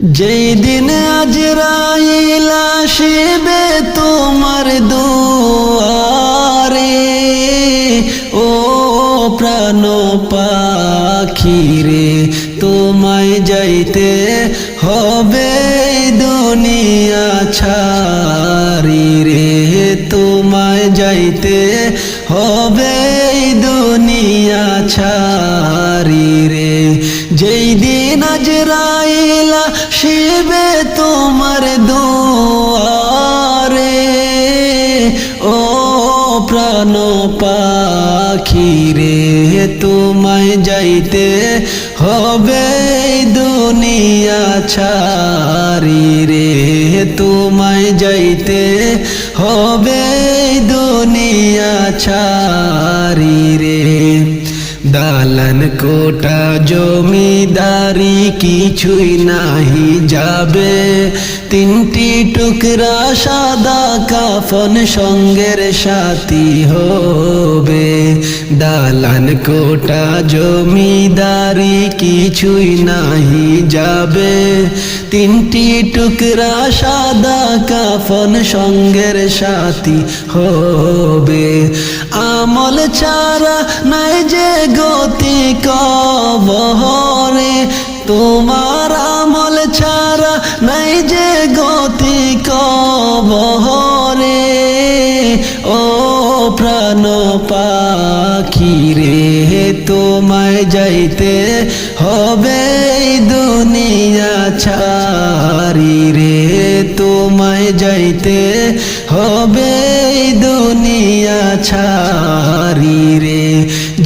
যেই দিন আজরাইল আসিবে তোমার দুয়ারে, ও প্রাণ পাখি রে তোমায় যাইতে হবে দুনিয়া ছাড়ি রে, তোমায় যাইতে হবে দুনিয়া ছাড়ি রে। যেই দিন আজরাইল আসিবে তোমার দুয়ারে, ও প্রাণ পাখি রে তোমায় যাইতে হবে দুনিয়া ছাড়ি রে, তোমায় যাইতে হবে দুনিয়া ছাড়ি রে। দালান কোটা জমিদারি কিছুই নাহি যাবে, তিনটি টুকরা সাদা কাফন সঙ্গের সাথী হবে। দালান কোটা জমিদারি কিছুই নাহি যাবে, তিনটি টুকরা সাদা কাফন সঙ্গের সাথী হবে। আমল ছাড়া নাই যে গতি কবরে, তোমার আমল ছাড়া নাই যে গতি কবরে, ও প্রাণ পাখি রে তোমায় যাইতে হবে দুনিয়া ছাড়ি রে, তোমায় যাইতে হবে দুনিয়া ছাড়ি রে।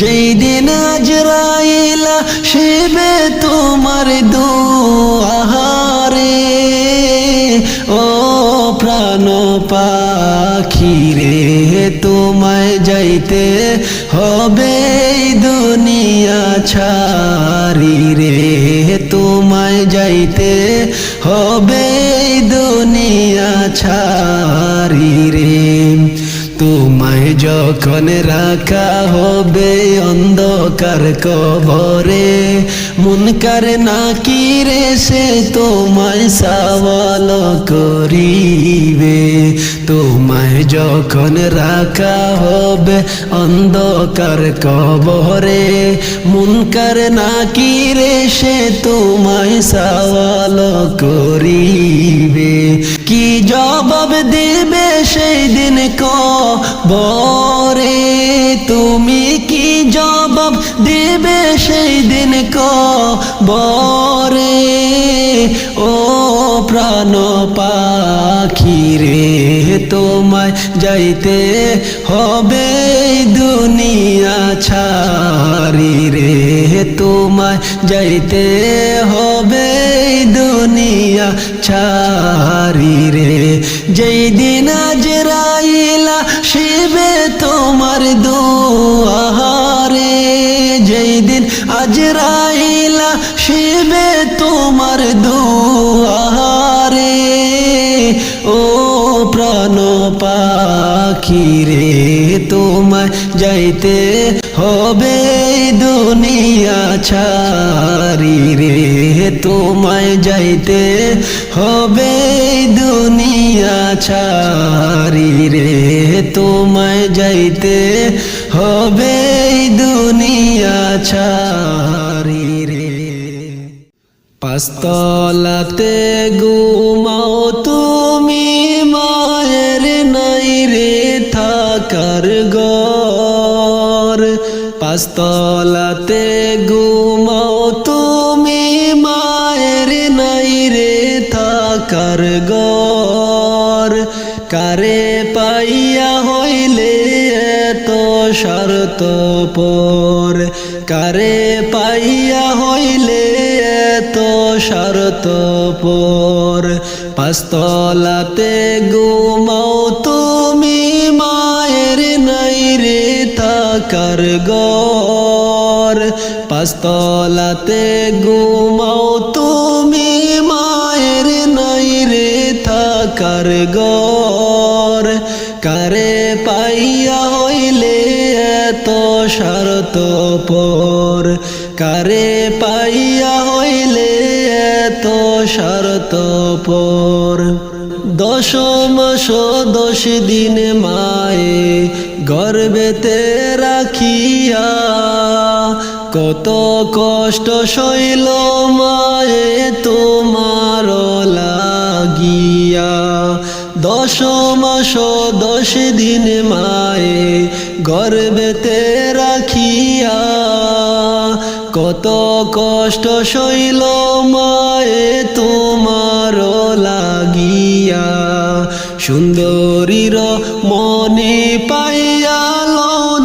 যেই দিন আজরাইল আসিবে তোমার দুয়ারে, ও প্রাণ পাখি রে তোমায় যাইতে হবে দুনিয়া ছাড়ি রে, তোমায় যাইতে হবে দুনিয়া ছাড়ি রে। তোমায় যখন রাখা হবে অন্ধকার কবরে, মুনকার নাকির সে তোমায় সওয়াল করিবে। তোমায় যখন রাখা হবে অন্ধকার কবরে, মুনকার নাকির সে তোমায় সওয়াল করিবে। কি জবাব দিবে সেই দিন কবরে, তুমি কি জবাব দিবে সেই দিন কবরে, ও প্রাণ পাখি রে তোমায় যাইতে হবে দুনিয়া ছাড়ি রে, তোমায় যাইতে হবে দুনিয়া ছাড়ি রে। যেই দিন আজরাইল আসিবে তোমার দুয়ারে, যেই দিন আজরাইল আসিবে তোমার দুয়ারে, ও প্রাণ পাখি রে তোমায় যাইতে হবে দুনিয়া ছাড়ি রে, তোমায় যাইতে হবে দুনিয়া ছাড়ি রে, তোমায় যাইতে হবে দুনিয়া ছাড়ি রে। পাঁচতলাতে ঘুমাও তুমি, মায়ের নাই রে থাকার ঘর। পাঁচতলাতে ঘুমাও তুমি, মায়ের নাই রে থাকার ঘর। কারে পাইয়া হইলে এত স্বার্থপর, কারে পাইয়া হইলে এত স্বার্থপর। পাঁচতলাতে ঘুমাও তুমি, মায়ের নাই রে থাকার ঘর। পাঁচতলাতে ঘুমাও তুমি, মায়ের নাই রে থাকার ঘর। কারে পাইয়া হইলে এত স্বার্থপর, কারে পাইয়া হইলে এত স্বার্থপর। 10 মাস 10 দিন মায়ে গর্ভেতে রাখিয়া কত কষ্ট সইল মায়ে তোমার লাগিয়া। 10 মাস 10 দিন মায়ে গর্ভেতে রাখিয়া কত কষ্ট সইল মায়ে তোমার লাগিয়া। সুন্দরীর মনে পাইয়াল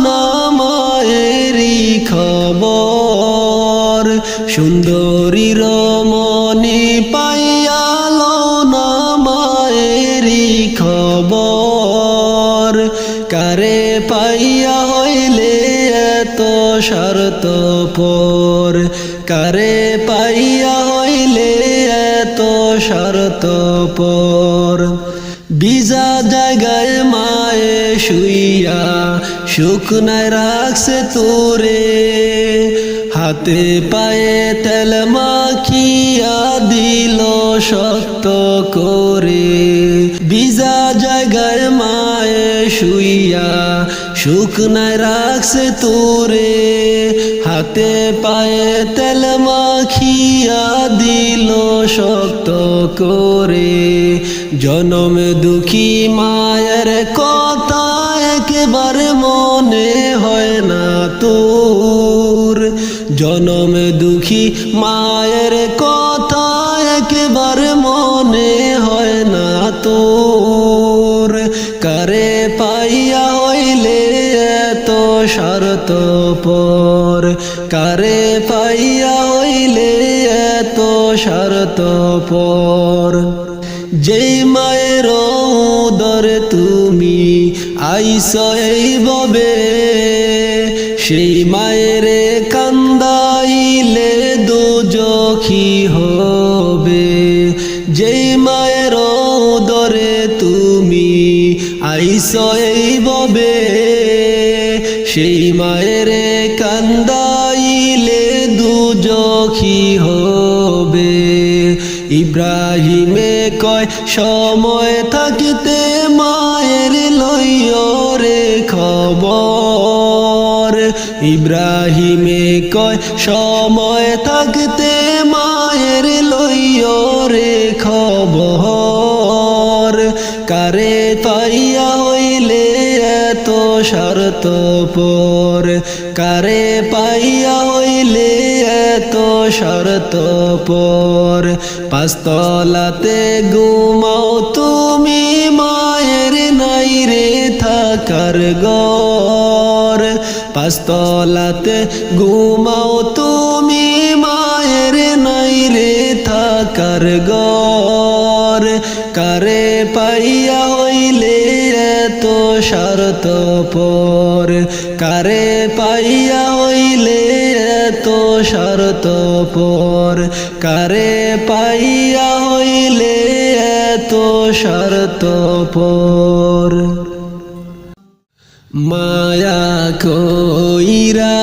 না মায়েরি খবর। সুন্দরীর মনে পাইয়াল না মায়েরি খবর। কারে পাইয়া হইলে এত স্বার্থপর। কারে পাইয়া হইলে এত স্বার্থপর। বিজা জায়গায় মায়ে শুইয়া শুকনায় রাখছে তোরে। হাতে পায়ে তেল মাখিয়া দিল শক্ত করে। বিজা জায়গায় মায়ে শুইয়া শুকনায় রাখছে তোরে। হাতে পায়ে তেল মাখিয়া দিল শক্ত করে। জনম দুঃখী মায়ের কথা একবার মনে হয় না তোর। জনম দুঃখী মায়ের কথা একবার মনে হয় না তোর। কারে পাইয়া হইলে এত স্বার্থপর। কারে পাইয়া হইলে এত স্বার্থপর। যেই মায়ের উদরে তুমি আইস এই ভবে সেই মায়েরে কান্দাইলে দোজখী হবে। যেই মায়ের উদরে তুমি আইস এই ভবে সেই মায়েরে কান্দাইলে দোজখী হবে। ইব্রাহিমে কয় সময় থাকিতে মায়ের লইও রে খবর। ইব্রাহিমে কয় সময় থাকতে মায়ের লইও রে খবর। কারে পাইয়া হইলে এত স্বার্থপর। কারে পাইয়া হইলে এত স্বার্থপর। পাঁচতলাতে ঘুমাও তুমি মায়ের নাই রে থাকার ঘর। পাঁচতলাতে ঘুমাও তুমি মায়ের নাই রে থাকার ঘর। কারে পাইয়া হইলে এত স্বার্থপর। কারে পাইয়া হইলে এত স্বার্থপর। কারে পাইয়া হইলে এত স্বার্থপর। মায়া কইরা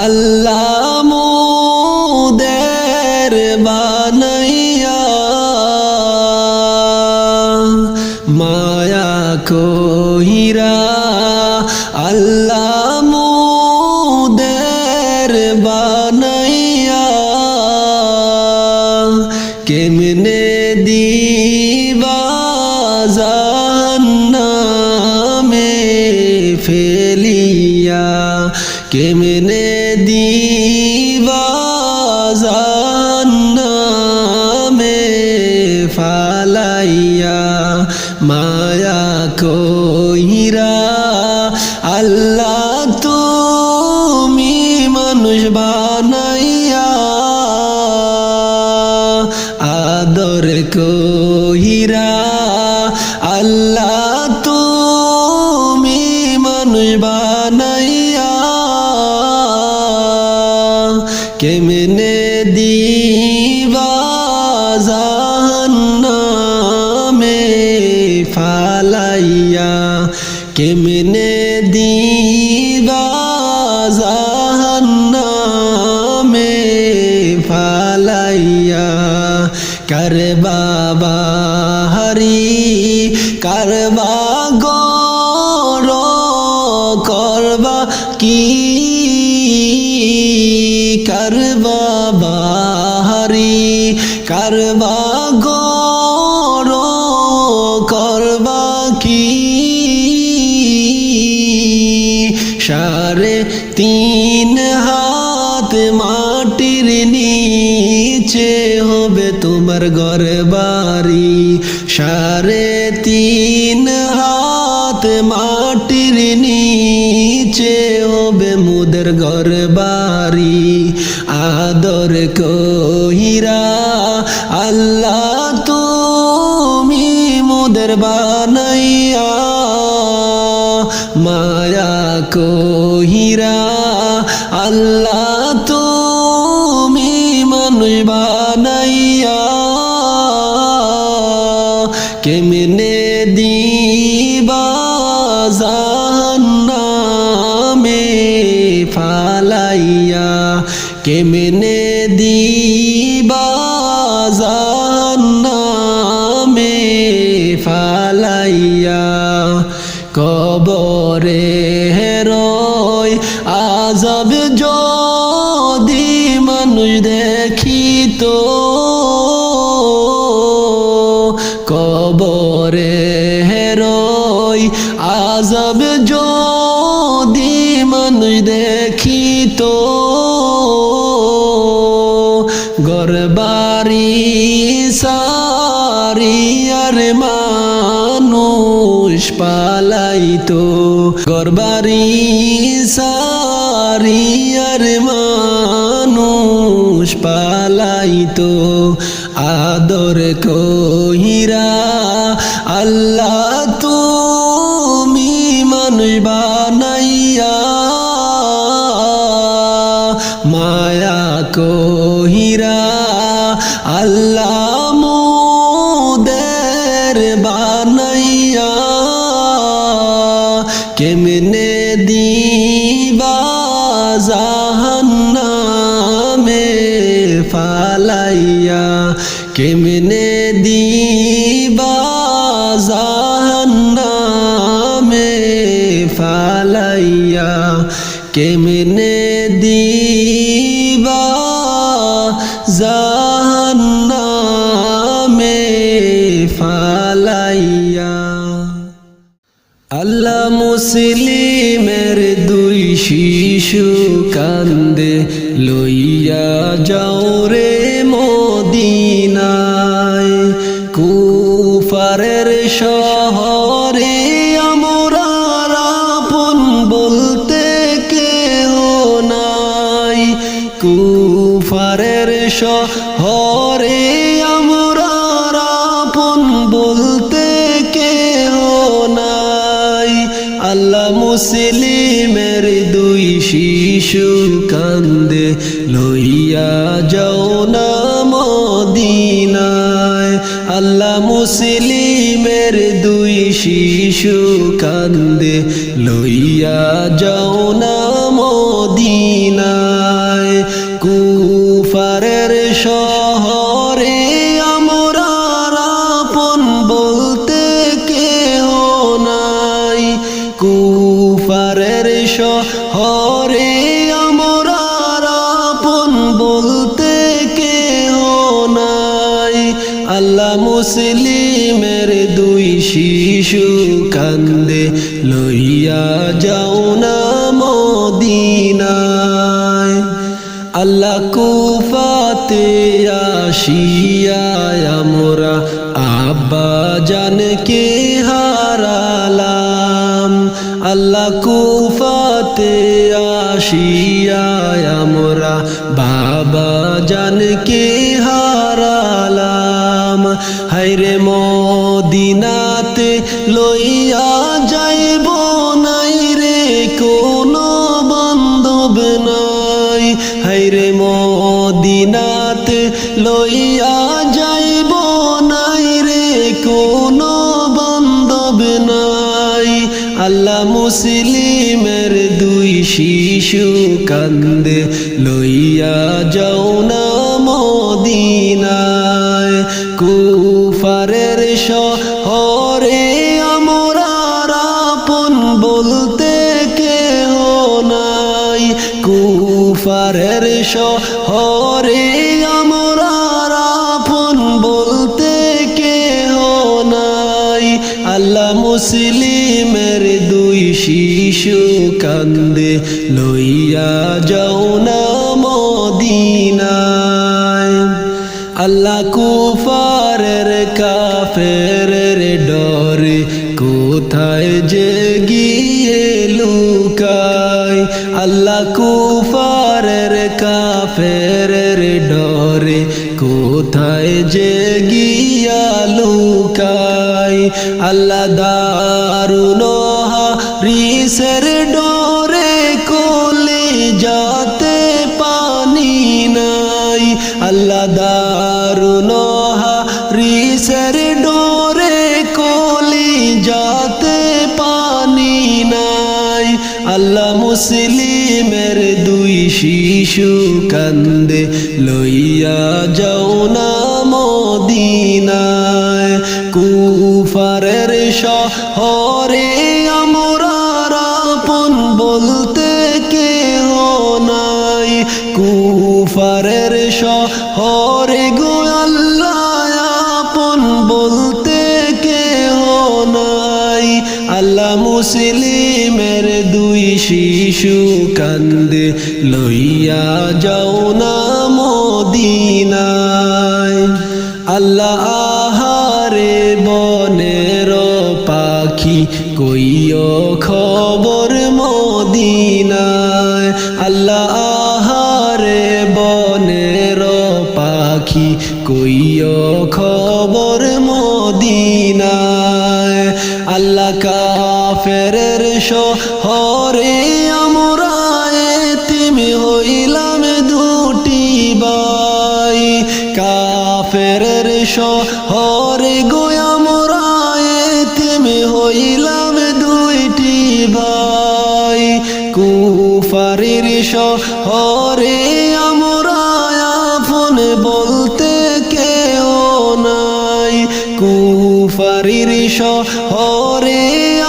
আল্লাহ মোদের বানাইয়া। মায়া কইরা আল্লাহ মোদের বানাইয়া। কেমনে দিবা জাহান্নামে ফেলিয়া। কেমনে দিবা জাহান্নামে ফালাইয়া। মায়া কইরা আল্লাহ তুমি মানুষ বানাইয়া। আদর কইরা আল্লাহ তুমি মানুষ বানাইয়া। কেমনে দিবা জাহান্নামে ফালাইয়া। কেমনে দিবা জাহান্নামে ফালাইয়া। কারবা বাহারি কারবা গর করবা কি কারবা বাহারি কারবা গর করবা কি 3.5 হাত মাটির নিচে হবে তোমার ঘর বাড়ি 3.5 হাত মাটির নিচে হবে মোদের ঘর বাড়ি আদর কইরা আল্লাহ তুমি মোদের বানাইয়া মায়া কইরা আল্লাহ তুমি মানুষ বানাইয়া কেমনে দিবা জাহান্নামে ফালাইয়া কেমনে দিবা জাহান্নামে ফালাইয়া কবরে রয় আযাব যদি মানুষ দেখিত কবরে রয় আযাব যদি মানুষ দেখিত ঘর বাড়ি সারিয়ার মানুষ পালাইতো ঘর বাড়ি সারিয়ার মানুষ পালাইতো আদর কইরা আল্লাহ তুমি মানুষ বানাইয়া মায়া কইরা আল্লাহ মোদের বানাইয়া কেমনে দিবা জাহান্নামে ফালাইয়া কেমনে দিবা জাহান্নামে ফালাইয়া কেমনে দিবা জাহান্নামে ফালাইয়া আল্লাহ মুসলিমের 2 শিশু কান্দে লইয়া যাও রে মদিনায় কুফারের শহরে আমরা আপন বলতে কেহ নাই কুফারের শহরে আমরা আপন বলতে কেহ নাই আল্লাহ মুসলিমের 2 শিশু কান্দে লইয়া যাও না মদিনায় আল্লাহ মুসলিমের 2 শিশু কান্দে লইয়া যাও না মদিনায় কুফারের শহরে আমরা আপন বলতে কেহ নাই কুফারের শহরে আমরা আপন বলতে কেহ নাই আল্লাহ মুসলিমের 2 শিশু কান্দে লইয়া যাও না মদিনায় আল্লাহ কুফাতে আসিয়া আমরা আব্বা জানকে হারালাম আল্লাহ কুফাতে আসিয়া আমরা বাবা জানকে হারালাম হায়রে মদিনাতে লইয়া যাইব নাই রে কোনো বান্ধব নাই হায়রে মদিনাতে লইয়া যাইব নাই রে কোনো বান্ধব নাই আল্লাহ মুসলিমের 2 শিশু কান্দে লইয়া যাও না মদিনায় কুফারের শহরে আমরার আপন বলতে কেহ নাই কুফারের শহরে আমরার আপন বলতে কেহ নাই আল্লাহ মুসলিমের দুই শিশু কান্দে লইয়া যাও না মদিনায় আল্লাহ কুফারের কাফেরের ডরে কোথায় যে গিয়ে লুকায় আল্লাহ কুফারের কাফেরের ডরে কোথায় যে গিয়া লুকায় আল্লাহ দারুন হারিসের ডরে কোলে যাতে পানি নাই আল্লাহ দারুন হারিসের ডরে কোলে যাতে পানি নাই আল্লাহ মুসলিমের দুই শিশু কান্দে লইয়া যাও না মদিনায় কুফারের শহরে আমরার আপন বলতে কেহ নাই কুফারের শহরে গো আল্লাহ আপন বলতে কেহ নাই আল্লাহ মুসলিমের দুই শিশু কান্দে লইয়া যাও না মদিনায় আল্লাহ আহারে বনের পাখি কইও খবর মদিনায় আল্লাহ আহারে বনের পাখি কইও খবর মদিনায় আল্লাহ কাফেরের শহরে আমরা এতিম হইলাম দুটি ভাই কাফেরের শহরে গো আমরা এতিম হইলাম দুইটি ভাই কুফারের শহরে আমরা আপন বলতে কেহ নাই কুফারের শহরে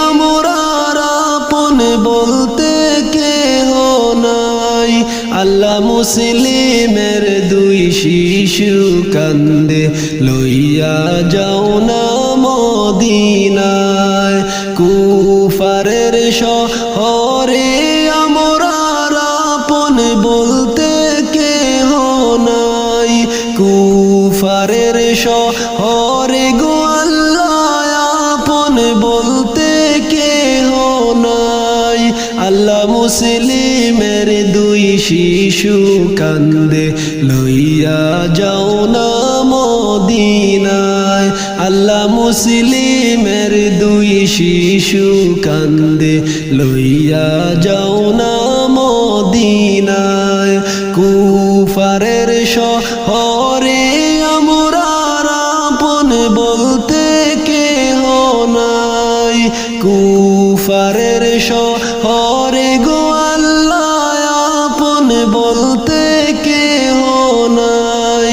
আমরা আপন বলতে কেহ নাই আল্লাহ মুসলিমের দুই শিশু কান্দে লইয়া যাও না মদিনায় কুফারের শহরে আমরা আপন বলতে কেহ নাই কুফারের শহরে গো আল্লাহ আপন বলতে কেহ নাই আল্লাহ মুসলিমের দুই শিশু কান্দে লইয়া যাও না মদিনায় আল্লাহ মুসলিমের দুই শিশু কান্দে লইয়া যাও না মদিনায় কুফারের শহরে আমরার আপন বলতে কেহ নাই কুফারের শহরে গো আল্লাহ আপন বলতে কেহ নাই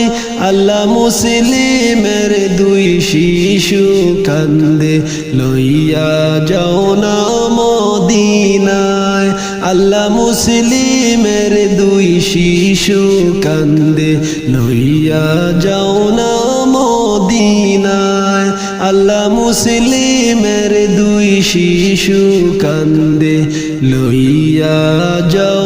আল্লাহ মুসলিমের দুই শিশু কান্দে লইয়া যাও না মদিনায় আল্লাহ মুসলিমের দুই শিশু কান্দে লইয়া যাও না মদিনায় আল্লাহ মুসলিমের দুই শিশু কান্দে লইয়া যাও